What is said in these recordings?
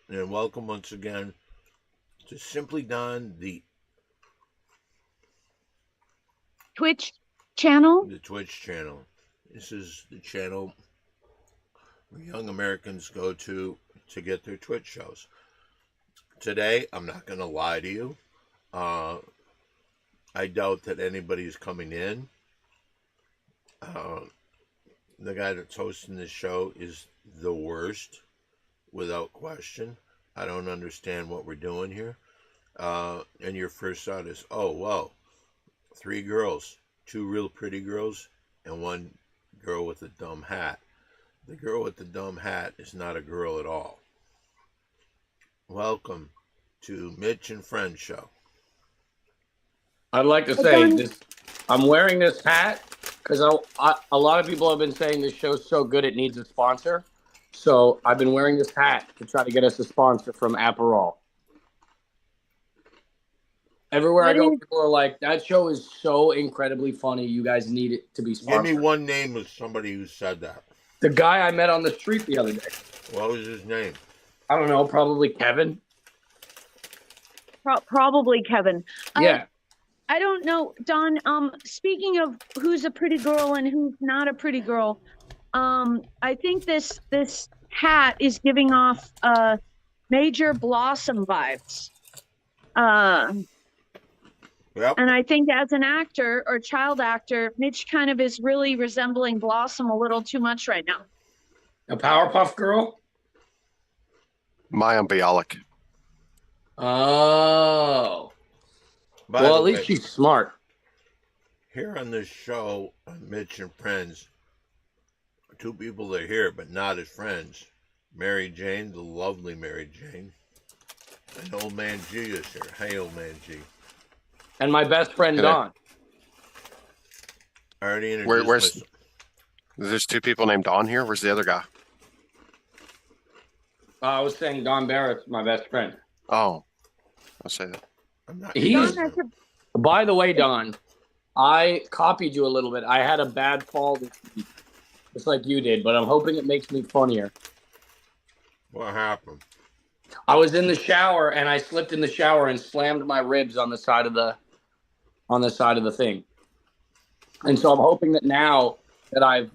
and welcome once again to Simply Don, Twitch channel. the Twitch channel. This is the channel where young Americans go to get their Twitch shows. Today, I'm not going to lie to you. I doubt that anybody's coming in. The guy that's hosting this show is the worst, without question. I don't understand what we're doing here. And your first thought is, oh, wow, 3 girls, 2 real pretty girls, and 1 girl with a dumb hat. The girl with the dumb hat is not a girl at all. Welcome to Mitch and Friends show. I'd like to say this. I'm wearing this hat because a lot of people have been saying this show's so good it needs a sponsor. So I've been wearing this hat to try to get us a sponsor from Aperol. Everywhere I go, people are like, that show is so incredibly funny. You guys need it to be sponsored. Give me one name of somebody who said that. The guy I met on the street the other day. What was his name? I don't know, probably Kevin. Probably Kevin. Yeah. I don't know, Don. Speaking of who's a pretty girl and who's not a pretty girl, I think this hat is giving off Major Blossom vibes. Yep. And I think as an actor or child actor, Mitch kind of is really resembling Blossom a little too much right now. A Powerpuff Girl? Maya Bialik. Oh. Well, at least she's smart. Here on this show, on Mitch and Friends, 2 people are here, but not as friends. Mary Jane, the lovely Mary Jane, and Old Man G is here. Hey, Old Man G. And my best friend, Don. I already introduced Where's there's 2 people named Don here? Where's the other guy? I was saying Don Barrett's my best friend. Oh, I'll say that. I'm not. By the way, Don, I copied you a little bit. I had a bad fall this week, just like you did, but I'm hoping it makes me funnier. What happened? I was in the shower and I slipped in the shower and slammed my ribs on the side of the thing. And so I'm hoping that now that I've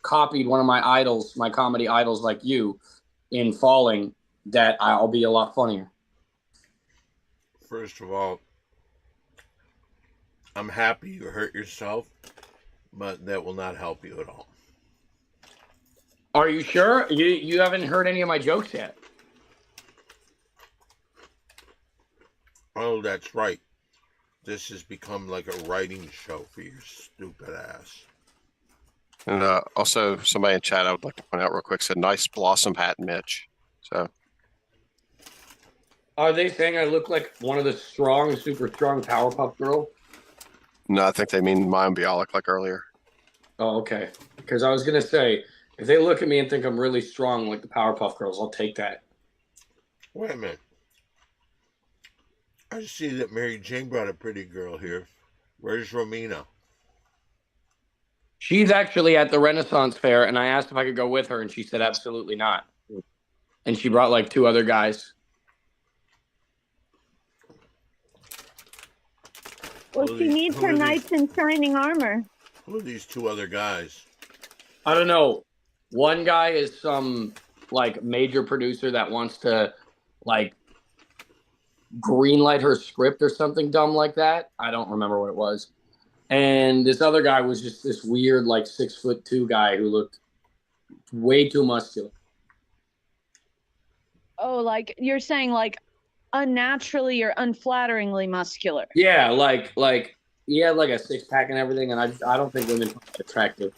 copied one of my idols, my comedy idols like you, in falling, that I'll be a lot funnier. First of all, I'm happy you hurt yourself, but that will not help you at all. Are you sure? You haven't heard any of my jokes yet? Oh, that's right. This has become like a writing show for your stupid ass. And also, somebody in chat I would like to point out real quick said, nice Blossom hat, Mitch. So, Are they saying I look like one of the super strong Powerpuff Girls? no, I think they mean Maya Bialik like earlier. Oh, okay. Because I was going to say, if they look at me and think I'm really strong like the Powerpuff Girls, I'll take that. Wait a minute. I see that Mary Jane brought a pretty girl here. Where's Romina? She's actually at the Renaissance Fair, and I asked if I could go with her, and she said absolutely not. And she brought like 2 other guys. Well, she needs her knights in shining armor. Who are these 2 other guys? I don't know. One guy is some like major producer that wants to like greenlight her script or something dumb like that. I don't remember what it was. And this other guy was just this weird like 6'2" guy who looked way too muscular. Oh, like you're saying like unnaturally or unflatteringly muscular. Yeah, like he had like a 6-pack and everything, and I don't think women find it attractive.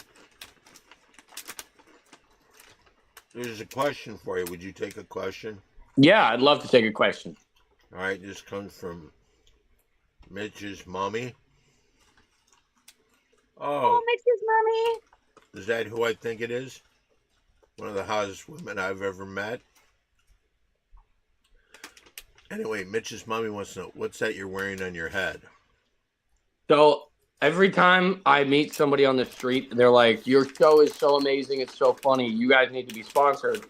There's a question for you. Would you take a question? Yeah, I'd love to take a question. All right, this comes from Mitch's mommy. Oh, Mitch's mommy. Is that who I think it is? One of the hottest women I've ever met. Anyway, Mitch's mommy wants to know, what's that you're wearing on your head? So every time I meet somebody on the street, they're like, your show is so amazing. It's so funny. You guys need to be sponsored.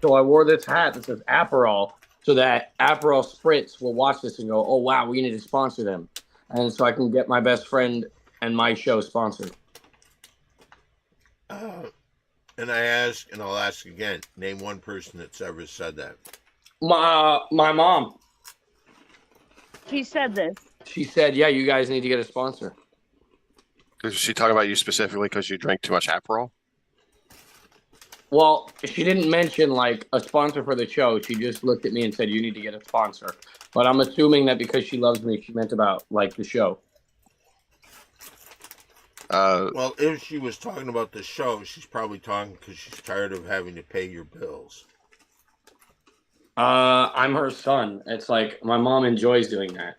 So I wore this hat that says Aperol, so that Aperol Spritz will watch this and go, "Oh wow, we need to sponsor them," and so I can get my best friend and my show sponsored. And I ask, and I'll ask again. Name one person that's ever said that. My mom. She said this. She said, "Yeah, you guys need to get a sponsor." Is she talking about you specifically because you drink too much Aperol? Well, she didn't mention like a sponsor for the show. She just looked at me and said, "You need to get a sponsor." But I'm assuming that because she loves me, she meant about like the show. Well, if she was talking about the show, she's probably talking because she's tired of having to pay your bills. I'm her son. It's like my mom enjoys doing that.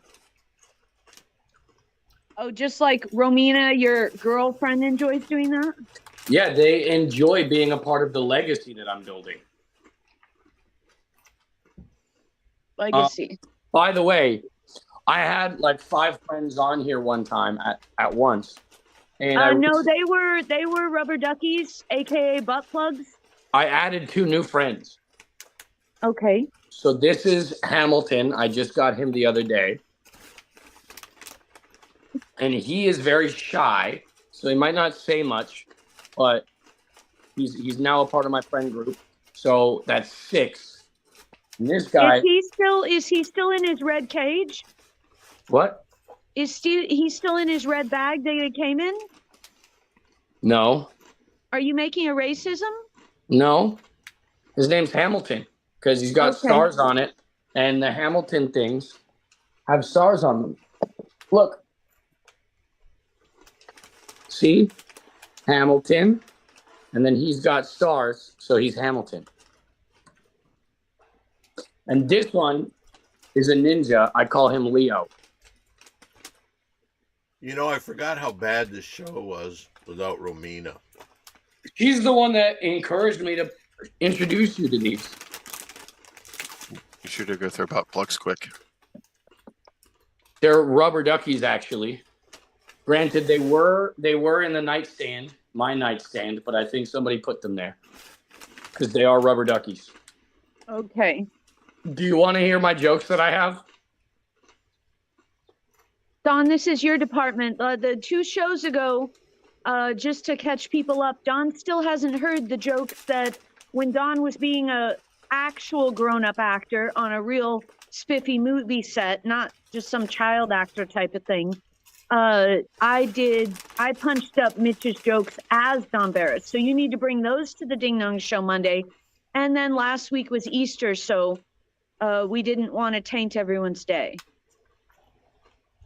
Oh, just like Romina, your girlfriend, enjoys doing that? Yeah, they enjoy being a part of the legacy that I'm building. Legacy. By the way, I had like 5 friends on here one time at once. And No, they were rubber duckies, aka butt plugs. I added 2 new friends. Okay. So this is Hamilton. I just got him the other day. And he is very shy, so he might not say much, but he's now a part of my friend group. So that's 6. And this guy, Is he still in his red cage? what? He still in his red bag that he came in? No, Are you making a racism? no. His name's Hamilton because he's got Okay. stars on it, and the Hamilton things have stars on them. Look. See? Hamilton. And then he's got stars, so he's Hamilton. And this one is a ninja. I call him Leo. You know, I forgot how bad this show was without Romina. She's the one that encouraged me to introduce you to these. You should go through butt plugs quick. They're rubber duckies, actually. Granted, they were in the nightstand, my nightstand, but I think somebody put them there because they are rubber duckies. Okay. Do you want to hear my jokes that I have? Don, this is your department. The 2 shows ago, just to catch people up, Don still hasn't heard the jokes that when Don was being a actual grown-up actor on a real spiffy movie set, not just some child actor type of thing. I punched up Mitch's jokes as Don Barrett. So you need to bring those to the Ding Dong Show Monday. And then last week was Easter, so we didn't want to taint everyone's day.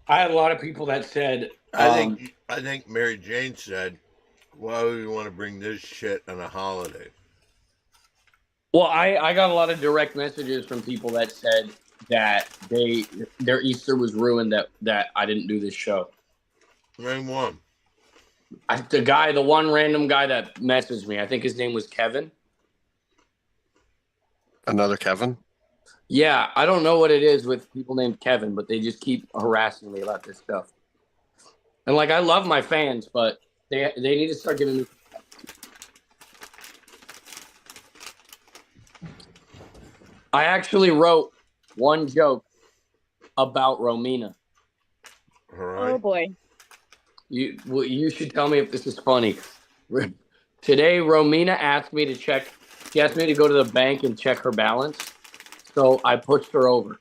I had a lot of people that said, I think Mary Jane said, "Why would we want to bring this shit on a holiday?" well, I got a lot of direct messages from people that said that their Easter was ruined that I didn't do this show. Name one. The one random guy that messaged me, I think his name was Kevin. Another Kevin? Yeah, I don't know what it is with people named Kevin, but they just keep harassing me about this stuff. And like, I love my fans, but they need to start giving me. I actually wrote one joke about Romina. All right. Oh boy. You should tell me if this is funny. Today, Romina asked me to check. She asked me to go to the bank and check her balance. So I pushed her over.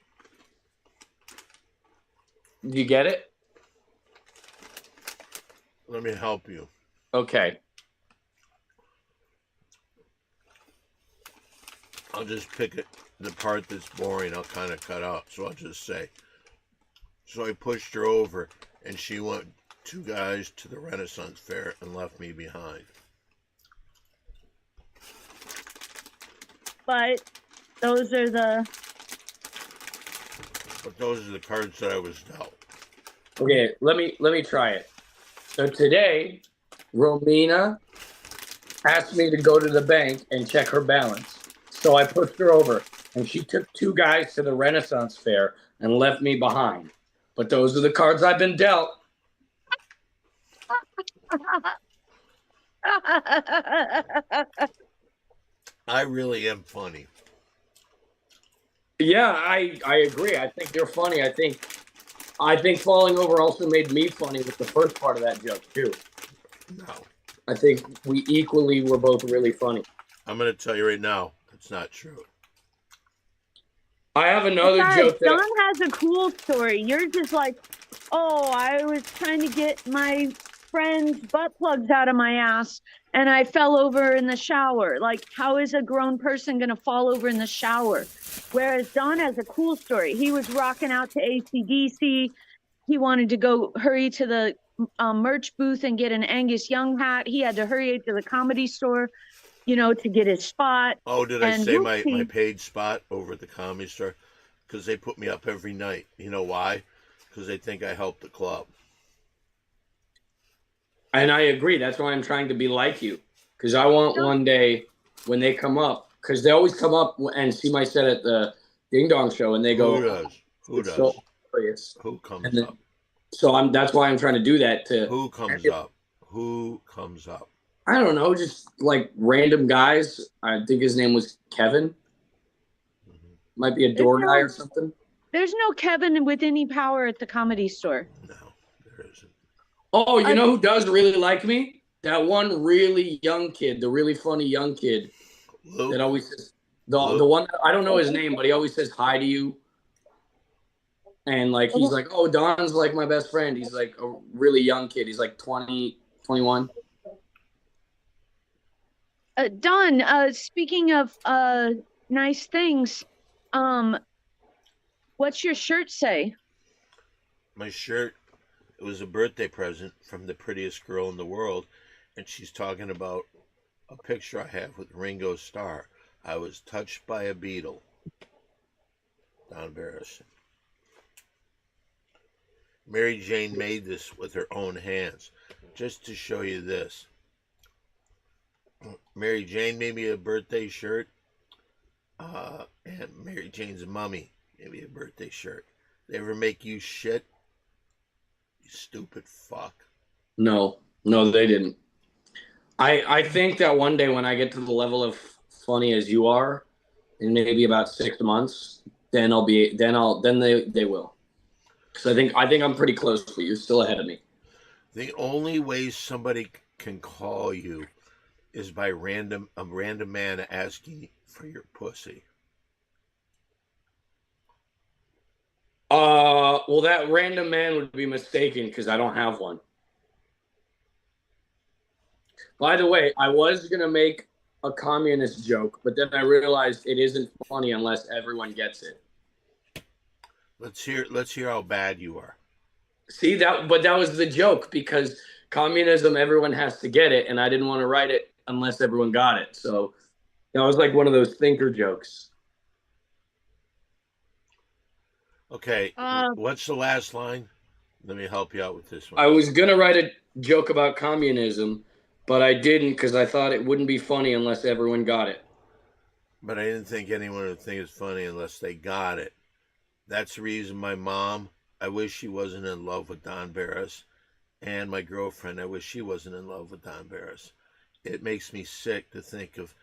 Do you get it? Let me help you. Okay. I'll just pick it, the part that's boring. I'll kind of cut out. So I'll just say, so I pushed her over, and she went 2 guys to the Renaissance Fair and left me behind. But those are the cards that I was dealt. Okay, let me try it. So today, Romina asked me to go to the bank and check her balance. So I pushed her over, and she took 2 guys to the Renaissance Fair and left me behind. But those are the cards I've been dealt. I really am funny. Yeah, I agree. I think you're funny. I think falling over also made me funny with the first part of that joke too. No. I think we equally were both really funny. I'm going to tell you right now, that's not true. I have another Besides, joke that Don has a cool story. Yours is like, oh, I was trying to get my friend's butt plugs out of my ass and I fell over in the shower. Like, how is a grown person going to fall over in the shower? Whereas Don has a cool story. He was rocking out to AC/DC. He wanted to go hurry to the merch booth and get an Angus Young hat. He had to hurry to the Comedy Store, to get his spot. Oh, did I And say my whoopsie. paid spot over at the Comedy Store? Because they put me up every night. You know why? Because they think I help the club. and I agree. That's why I'm trying to be like you. Because I want one day when they come up, because they always come up and see my set at the Ding Dong show and they go, Who does? Who it's does? so hilarious. Who comes And then, up? so that's why I'm trying to do that Who comes up? Who comes up? I don't know, just like random guys. I think his name was Kevin. Mhm. Might be a door guy or something. There's no Kevin with any power at the Comedy Store. No, there isn't. Oh, you know who does really like me? That one really young kid, the really funny young kid Luke? that always says the Luke? one. I don't know his name, but he always says hi to you. And like he's like, oh, Don's like my best friend. He's like a really young kid. He's like 20, 21. Don, speaking of nice things, what's your shirt say? My shirt, it was a birthday present from the prettiest girl in the world, and she's talking about a picture I have with Ringo Starr. I was touched by a beetle. Don Barris. Mary Jane made this with her own hands. Just to show you this. Mary Jane made me a birthday shirt. And Mary Jane's mummy gave me a birthday shirt. They ever make you shit? You stupid fuck. No, they didn't. I think that one day when I get to the level of funny as you are, in maybe about 6 months, then they will. Because I think I'm pretty close for you, still ahead of me. The only way somebody can call you is by a random man asking for your pussy. Well, that random man would be mistaken because I don't have one. By the way, I was gonna make a communist joke, but then I realized it isn't funny unless everyone gets it. Let's hear how bad you are. See that, but that was the joke because communism, everyone has to get it, and I didn't want to write it unless everyone got it. So that was like one of those thinker jokes. Okay, what's the last line? Let me help you out with this one. I was gonna write a joke about communism, but I didn't because I thought it wouldn't be funny unless everyone got it. But I didn't think anyone would think it's funny unless they got it. That's the reason my mom, I wish she wasn't in love with Don Barris, and my girlfriend, I wish she wasn't in love with Don Barris. It makes me sick to think of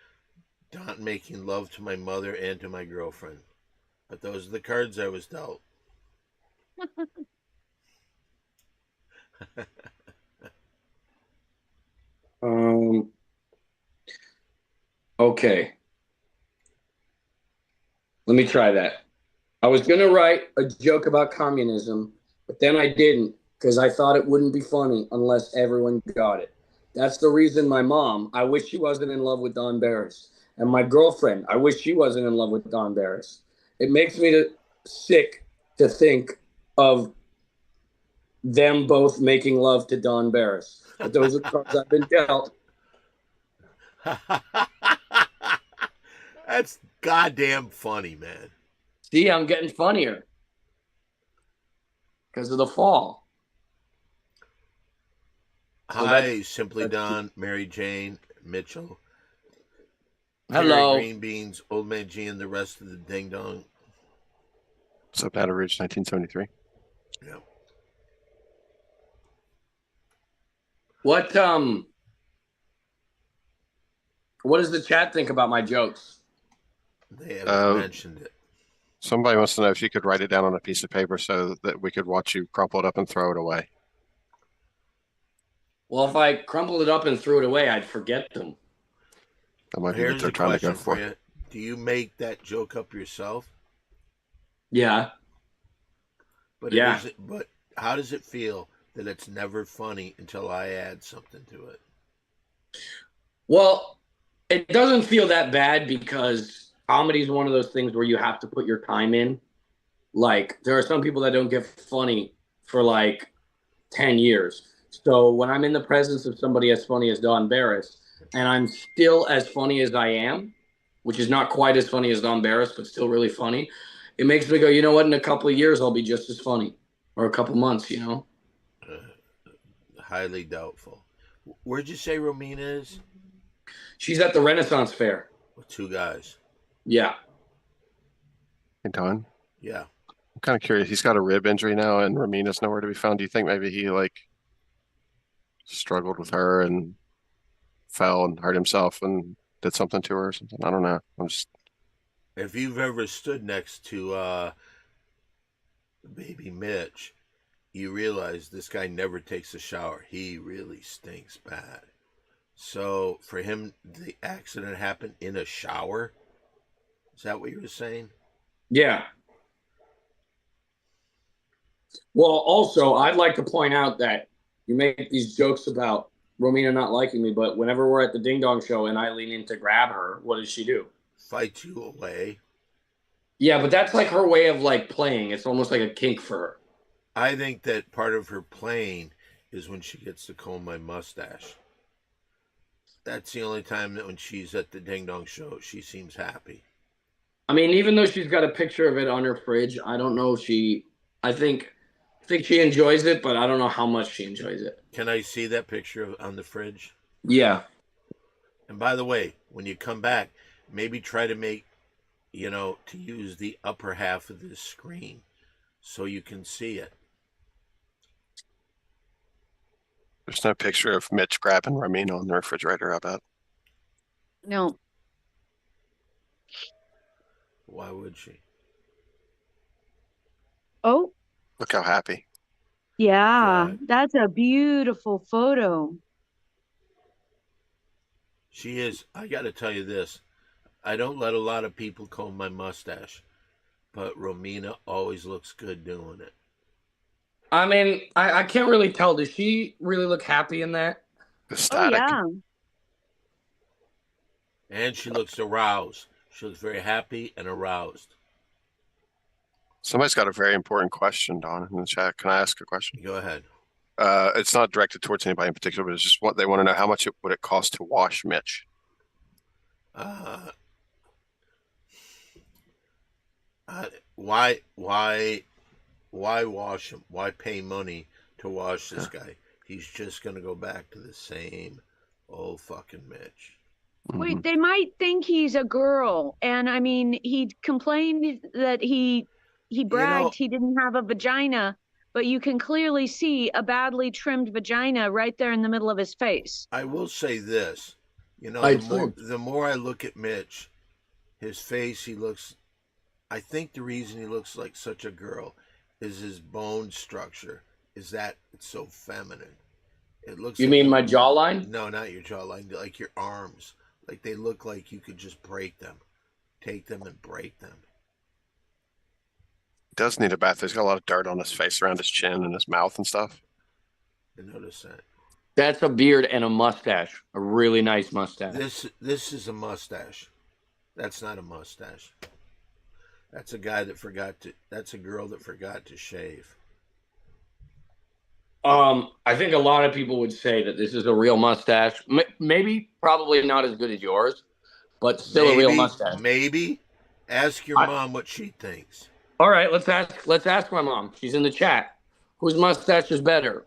Don making love to my mother and to my girlfriend. But those are the cards I was dealt. Okay. Let me try that. I was going to write a joke about communism, but then I didn't because I thought it wouldn't be funny unless everyone got it. That's the reason my mom, I wish she wasn't in love with Don Barris. And my girlfriend, I wish she wasn't in love with Don Barris. It makes me sick to think of them both making love to Don Barris. But those are the cards I've been dealt. That's goddamn funny, man. See, I'm getting funnier because of the fall. So Hi, Simply Don, Mary Jane, Mitchell. Hello. Terry Green Beans, Old Man G, and the rest of the Ding Dong. What's up, Baton Rouge, 1973? Yeah. What does the chat think about my jokes? They haven't mentioned it. Somebody wants to know if you could write it down on a piece of paper so that we could watch you crumple it up and throw it away. Well, if I crumpled it up and threw it away, I'd forget them. That might be what Here's they're a trying to go question for for. you. Do you make that joke up yourself? Yeah. But Yeah. But how does it feel that it's never funny until I add something to it? Well, it doesn't feel that bad because comedy is one of those things where you have to put your time in. Like, there are some people that don't get funny for like 10 years. So when I'm in the presence of somebody as funny as Don Barris, and I'm still as funny as I am, which is not quite as funny as Don Barris, but still really funny, it makes me go, you know what? In a couple of years, I'll be just as funny, or a couple months, you know? Highly doubtful. Where'd you say Romina is? She's at the Renaissance Fair. With 2 guys. Yeah. Hey, Don, Yeah. I'm kind of curious. He's got a rib injury now, and Ramina's nowhere to be found. Do you think maybe he like struggled with her and fell and hurt himself and did something to her or something? I don't know. I'm just If you've ever stood next to baby Mitch, you realize this guy never takes a shower. He really stinks bad. So for him, the accident happened in a shower. Is that what you were saying? Yeah. Well, also, I'd like to point out that you make these jokes about Romina not liking me, but whenever we're at the Ding Dong Show and I lean in to grab her, what does she do? Fight you away. Yeah, but that's like her way of like playing. It's almost like a kink for her. I think that part of her playing is when she gets to comb my mustache. That's the only time that when she's at the Ding Dong Show, she seems happy. I mean, even though she's got a picture of it on her fridge, I don't know if she. I think she enjoys it, but I don't know how much she enjoys it. Can I see that picture on the fridge? Yeah. And by the way, when you come back, maybe try to make, to use the upper half of the screen so you can see it. there's no picture of Mitch grabbing Ramina on the refrigerator. I bet. No. Why would she? Oh, Look how happy. yeah. God. That's a beautiful photo. She is. I got to tell you this. I don't let a lot of people comb my mustache, but Romina always looks good doing it. I mean, I can't really tell. Does she really look happy in that? Ecstatic. Oh, yeah. And she looks aroused. She looks very happy and aroused. Somebody's got a very important question, Don, in the chat. Can I ask a question? Go ahead. It's not directed towards anybody in particular, but it's just what they want to know. How much would it cost to wash Mitch? Why wash him? Why pay money to wash this guy? He's just gonna go back to the same old fucking Mitch. Wait, they might think he's a girl. And I mean, he complained that he bragged he didn't have a vagina, but you can clearly see a badly trimmed vagina right there in the middle of his face. I will say this, the more I look at Mitch, his face, I think the reason he looks like such a girl is his bone structure, is that it's so feminine. It looks. You mean my jawline? No, not your jawline, like your arms. Like they look like you could just break them. Take them and break them. He does need a bath. He's got a lot of dirt on his face, around his chin and his mouth and stuff. I notice that. That's a beard and a mustache. A really nice mustache. This is a mustache. That's not a mustache. That's a guy that that's a girl that forgot to shave. I think a lot of people would say that this is a real mustache. Maybe, probably not as good as yours, but still a real mustache. Maybe. Ask your mom what she thinks. All right, let's ask my mom. She's in the chat. Whose mustache is better?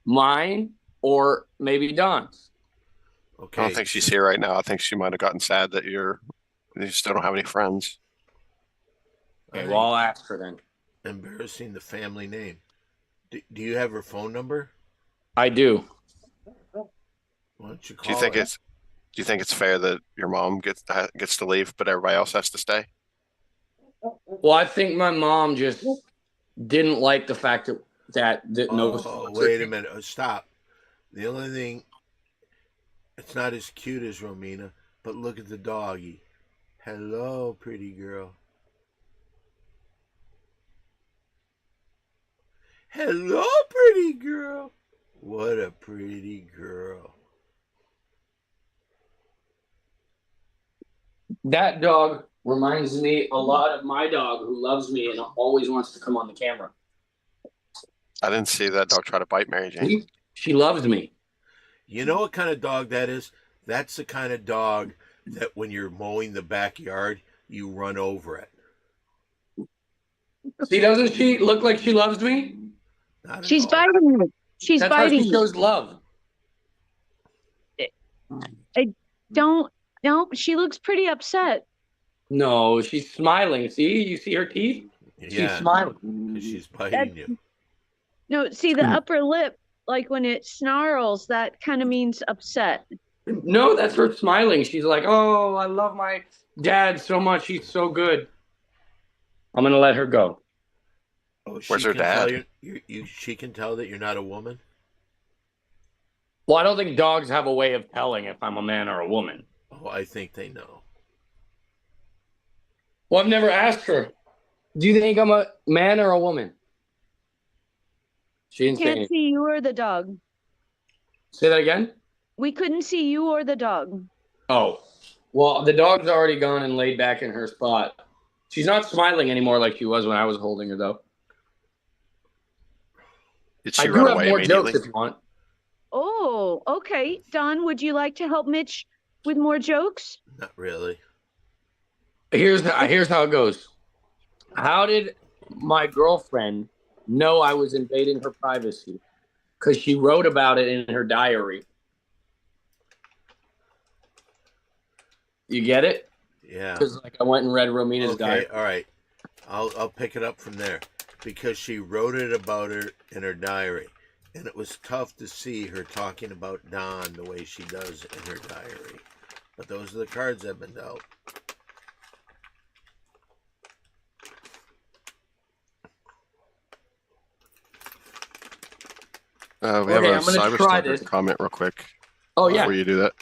Mine or maybe Don's? Okay. I don't think she's here right now. I think she might have gotten sad that you still don't have any friends. Okay, well, I'll ask her then. Embarrassing the family name. Do you have her phone number? I do. Why don't you call Do you think her? Do you think it's fair that your mom gets to leave, but everybody else has to stay? Well, I think my mom just didn't like the fact that no Oh, sports. wait a minute. Stop. The only thing, it's not as cute as Romina, but look at the doggy. Hello, pretty girl. Hello, pretty girl. What a pretty girl. That dog reminds me a lot of my dog, who loves me and always wants to come on the camera. I didn't see that dog try to bite Mary Jane. She loves me. You know what kind of dog that is? That's the kind of dog that when you're mowing the backyard, you run over it. See, doesn't she look like she loves me? Not at She's all. biting you. She's That's how biting she you. shows love. Don't. She looks pretty upset. No, she's smiling. See, you see her teeth? She's Yeah, smiling. 'cause she's biting you. No, see the upper lip, like when it snarls, that kind of means upset. No, that's her smiling. She's like, "Oh, I love my dad so much. He's so good." I'm gonna let her go. Oh, Where's her can tell dad? she can tell that you're not a woman. Well, I don't think dogs have a way of telling if I'm a man or a woman. Oh, I think they know. Well, I've never asked her. Do you think I'm a man or a woman? She didn't say Can't anything. see you or the dog. Say that again? We couldn't see you or the dog. Oh. Well, the dog's already gone and laid back in her spot. She's not smiling anymore like she was when I was holding her, though. Did I she do run have away more immediately? jokes if you want. Oh, okay. Don, would you like to help Mitch with more jokes? Not really. Here's how it goes. How did my girlfriend know I was invading her privacy? Because she wrote about it in her diary. You get it? Yeah. Because like I went and read Romina's diary. Okay. All right. I'll pick it up from there because she wrote it about her in her diary, and it was tough to see her talking about Don the way she does in her diary. But those are the cards I've been dealt. We have Okay, a I'm gonna try this. Cyberstalker comment real quick Oh yeah. before you do that.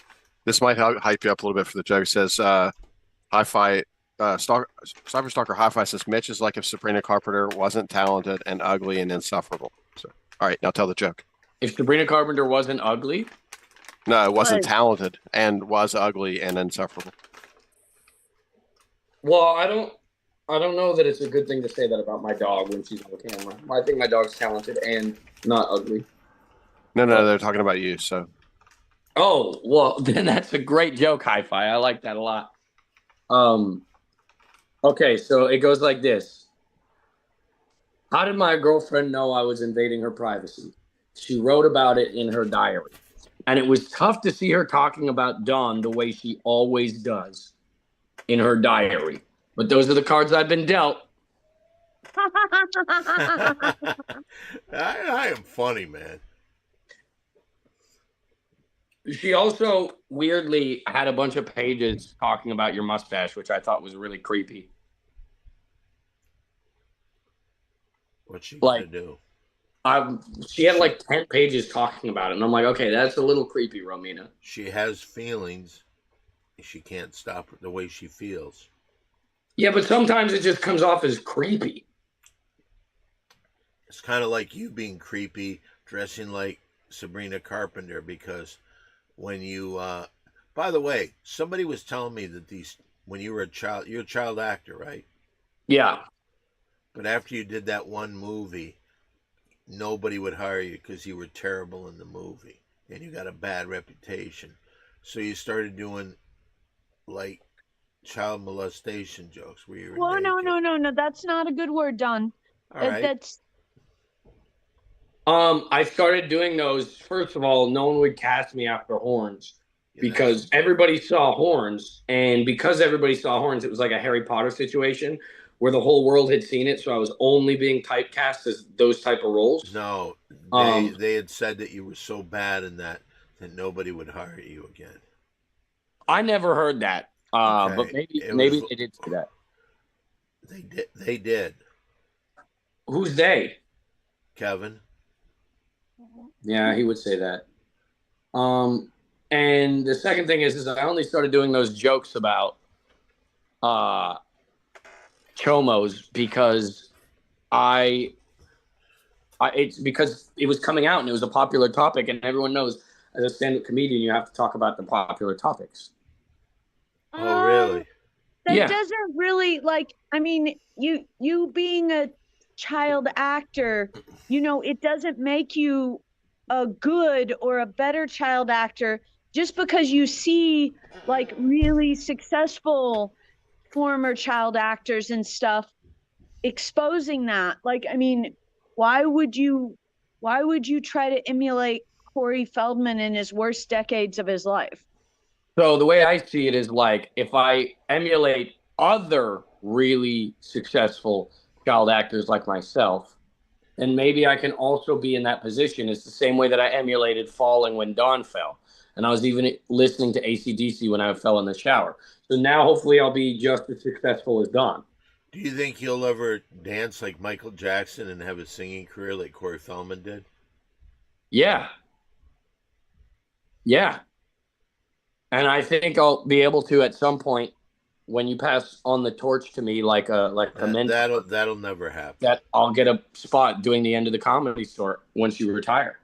This might hype you up a little bit for the joke. It says, Hi-Fi, Cyberstalker Hi-Fi says, Mitch is like if Sabrina Carpenter wasn't talented and ugly and insufferable. So, all right, now tell the joke. If Sabrina Carpenter wasn't ugly, No, it wasn't Was. talented and was ugly and insufferable. well, I don't know that it's a good thing to say that about my dog when she's on the camera. I think my dog's talented and not ugly. No, they're talking about you. So, Oh, well, then that's a great joke, Hi-Fi. I like that a lot. Okay, so it goes like this. How did my girlfriend know I was invading her privacy? She wrote about it in her diary. And it was tough to see her talking about Dawn the way she always does in her diary. But those are the cards I've been dealt. I am funny, man. She also weirdly had a bunch of pages talking about your mustache, which I thought was really creepy. What's she Like- gonna do? She had like 10 pages talking about it. And I'm like, okay, that's a little creepy, Romina. She has feelings. She can't stop the way she feels. Yeah, but sometimes it just comes off as creepy. It's kind of like you being creepy, dressing like Sabrina Carpenter, because when you, by the way, somebody was telling me that when you were a child, you're a child actor, right? Yeah. But after you did that one movie, nobody would hire you because you were terrible in the movie and you got a bad reputation. So you started doing like child molestation jokes where you were Well, no, naked. no. That's not a good word, Don. All right. That's I started doing those. First of all, no one would cast me after Horns Yeah, because everybody saw Horns. And because everybody saw Horns, it was like a Harry Potter situation where the whole world had seen it. So I was only being typecast as those type of roles. no, they had said that you were so bad in that nobody would hire you again. I never heard that. But Okay, maybe it was. maybe they did say that. They did. They did. Who's they? Kevin. Yeah, he would say that. And the second thing is I only started doing those jokes about uh chomos because I it's because it was coming out and it was a popular topic, and everyone knows as a stand-up comedian you have to talk about the popular topics. Oh, Um, really? that Yeah. doesn't really like. I mean, you being a child actor, it doesn't make you a good or a better child actor just because you see like really successful former child actors and stuff exposing that. Like, I mean, why would you why would you try to emulate Corey Feldman in his worst decades of his life? So the way I see it is like if I emulate other really successful child actors like myself, and maybe I can also be in that position. It's the same way that I emulated falling when Dawn fell. And I was even listening to AC/DC when I fell in the shower. So now hopefully I'll be just as successful as Dawn. Do you think he'll ever dance like Michael Jackson and have a singing career like Corey Feldman did? Yeah. Yeah. And I think I'll be able to at some point when you pass on the torch to me like a mentor, That'll never happen. that I'll get a spot doing the end of the Comedy Store once you retire.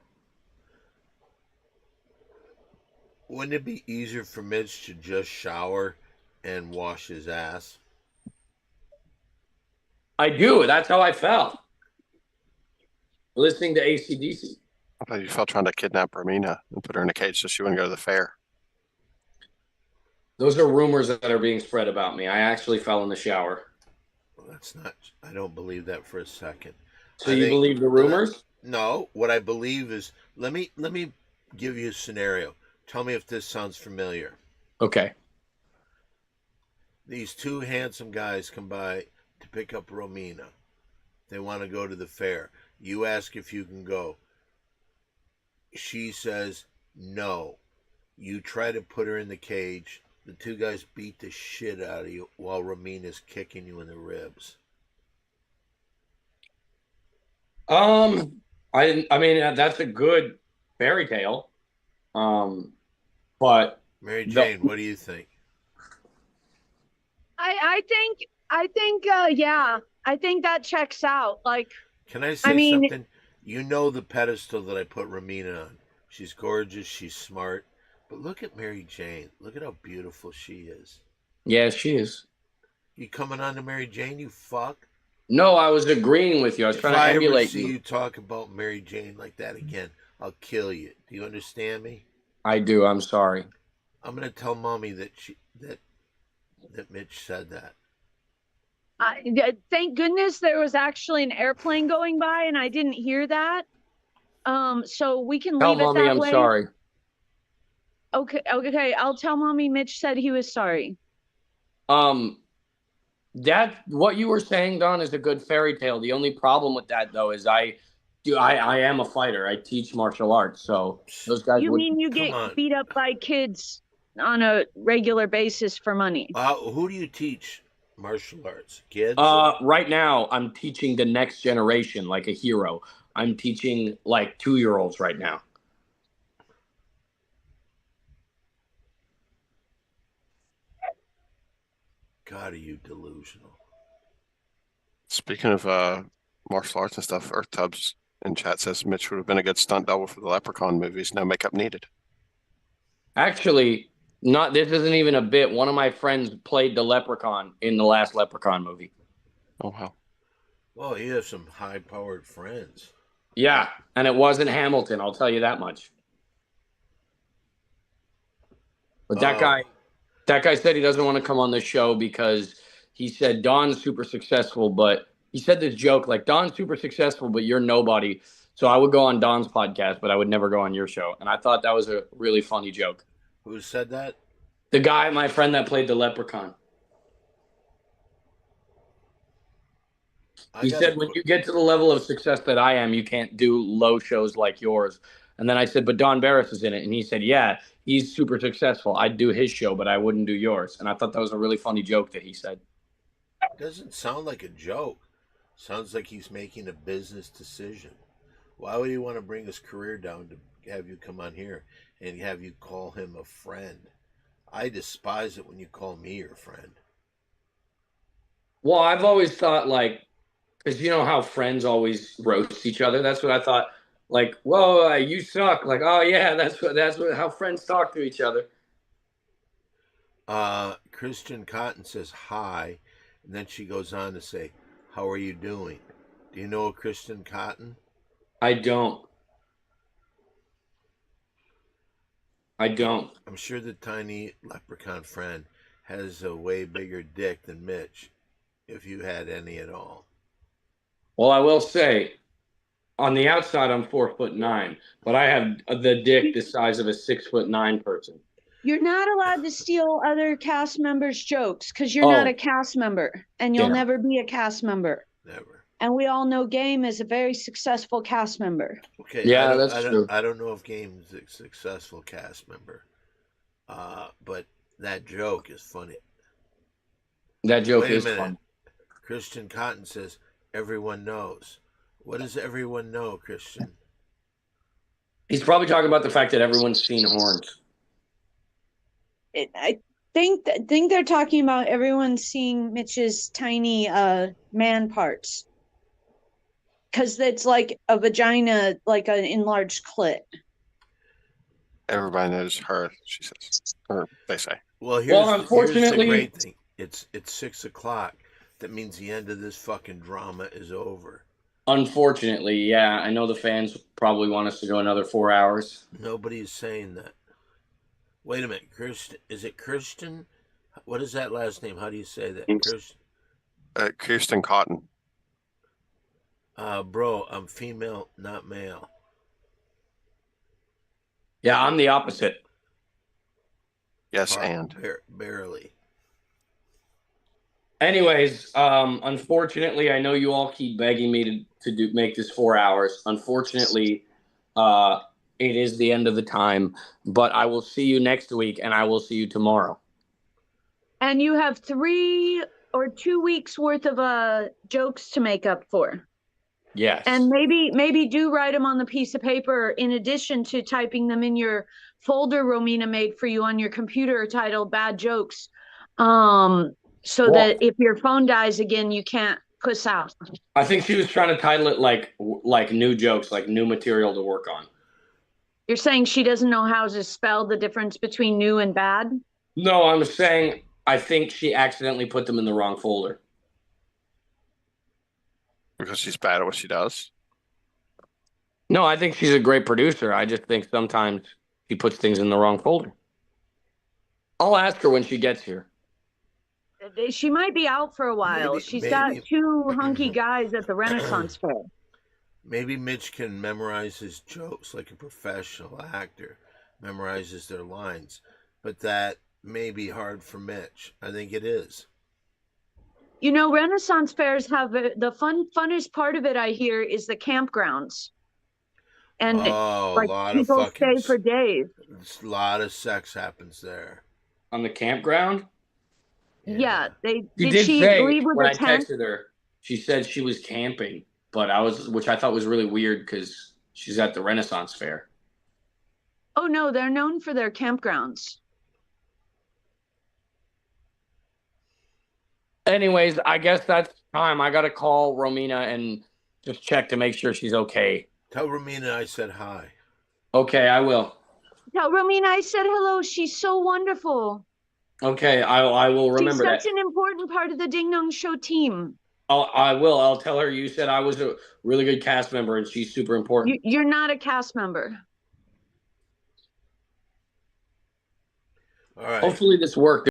Wouldn't it be easier for Mitch to just shower and wash his ass? I do. That's how I felt. Listening to AC/DC. I thought you felt trying to kidnap Romina and put her in a cage so she wouldn't go to the fair. Those are rumors that are being spread about me. I actually fell in the shower. Well, that's not. I don't believe that for a second. So you believe the rumors? No. What I believe is. Let me give you a scenario. Tell me if this sounds familiar. Okay. These two handsome guys come by to pick up Romina. They want to go to the fair. You ask if you can go. She says no. You try to put her in the cage. The two guys beat the shit out of you while Romina's kicking you in the ribs. I mean that's a good fairy tale. But Mary Jane, what do you think? I think yeah, I think that checks out. Like, Can I say I mean, something? You know the pedestal that I put Romina on. She's gorgeous. She's smart. But look at Mary Jane. Look at how beautiful she is. yeah, she is. You coming on to Mary Jane, you fuck? No, I was agreeing with you. I was If trying to I ever emulate see you. you talk about Mary Jane like that again, I'll kill you. Do you understand me? I do. I'm sorry. I'm gonna tell mommy that that Mitch said that. thank goodness there was actually an airplane going by and I didn't hear that. So we can Tell leave it mommy that I'm way. sorry. Okay. I'll tell mommy Mitch said he was sorry. That what you were saying, Don, is a good fairy tale. The only problem with that though is I am a fighter. I teach martial arts, so those guys You would. mean you Come get on. beat up by kids on a regular basis for money? Who do you teach martial arts? Kids? Right now I'm teaching the next generation like a hero. I'm teaching like 2-year-olds right now. God, are you delusional? Speaking of martial arts and stuff, Earth Tubbs in chat says Mitch would have been a good stunt double for the Leprechaun movies. No makeup needed. Actually, not this isn't even a bit. One of my friends played the Leprechaun in the last Leprechaun movie. Oh wow. Well, you have some high-powered friends. Yeah, and it wasn't Hamilton, I'll tell you that much. But that guy said he doesn't want to come on the show because he said Don's super successful, but he said this joke like Don's super successful, but you're nobody. So I would go on Don's podcast, but I would never go on your show. And I thought that was a really funny joke. Who said that? The guy, my friend that played the Leprechaun. He said when you get to the level of success that I am, you can't do low shows like yours. And then I said, but Don Barris is in it. And he said, yeah, he's super successful. I'd do his show, but I wouldn't do yours. And I thought that was a really funny joke that he said. Doesn't sound like a joke. Sounds like he's making a business decision. Why would he want to bring his career down to have you come on here and have you call him a friend? I despise it when you call me your friend. Well, I've always thought, like, because you know how friends always roast each other. That's what I thought. Like, whoa, you suck. Like, oh yeah, that's how friends talk to each other. Christian Cotton says hi, and then she goes on to say, "How are you doing?" Do you know a Kristen Cotton? I don't. I don't. I'm sure the tiny leprechaun friend has a way bigger dick than Mitch, if you had any at all. Well, I will say, on the outside, I'm 4'9", but I have the dick the size of a 6'9" person. You're not allowed to steal other cast members' jokes because you're not a cast member, and you'll never be a cast member. Never. And we all know Game is a very successful cast member. Okay. Yeah, that's true. I don't know if Game's a successful cast member, but that joke is funny. That joke Wait a is minute. fun. Christian Cotton says, everyone knows. What does everyone know, Christian? He's probably talking about the fact that everyone's seen horns. I think they're talking about everyone seeing Mitch's tiny man parts. Because it's like a vagina, like an enlarged clit. Everybody knows her, she says. Or they say. Well, here's unfortunately, the great thing. It's 6:00. That means the end of this fucking drama is over. Unfortunately, yeah. I know the fans probably want us to go another 4 hours. Nobody's saying that. Wait a minute, Kirsten. Is it Kirsten? What is that last name? How do you say that? Kirsten. Kirsten Cotton. Bro, I'm female, not male. Yeah, I'm the opposite. Yes, and barely. Anyways, unfortunately, I know you all keep begging me to make this 4 hours. Unfortunately, it is the end of the time. But I will see you next week, and I will see you tomorrow. And you have 3 or 2 weeks worth of jokes to make up for. Yes. And maybe do write them on the piece of paper in addition to typing them in your folder Romina made for you on your computer titled Bad Jokes. So that if your phone dies again, you can't puss out. I think she was trying to title it like new jokes, like new material to work on. You're saying she doesn't know how to spell the difference between new and bad? No, I'm saying I think she accidentally put them in the wrong folder. Because she's bad at what she does. No, I think she's a great producer. I just think sometimes she puts things in the wrong folder. I'll ask her when she gets here. She might be out for a while. She's got 2 hunky guys at the Renaissance Fair. Maybe Mitch can memorize his jokes like a professional actor memorizes their lines, but that may be hard for Mitch. I think it is. You know, Renaissance fairs have the funnest part of it, I hear, is the campgrounds. And like people stay for days. A lot of sex happens there. On the campground? Yeah, did she leave with when I texted her, she said she was camping, but which I thought was really weird because she's at the Renaissance Fair. Oh no, they're known for their campgrounds. Anyways, I guess that's time. I gotta call Romina and just check to make sure she's okay. Tell Romina I said hi. Okay, I will. Tell Romina I said hello. She's so wonderful. Okay, I will remember that. She's such an important part of the Ding Dong Show team. I will. I'll tell her you said I was a really good cast member and she's super important. You're not a cast member. All right. Hopefully this worked.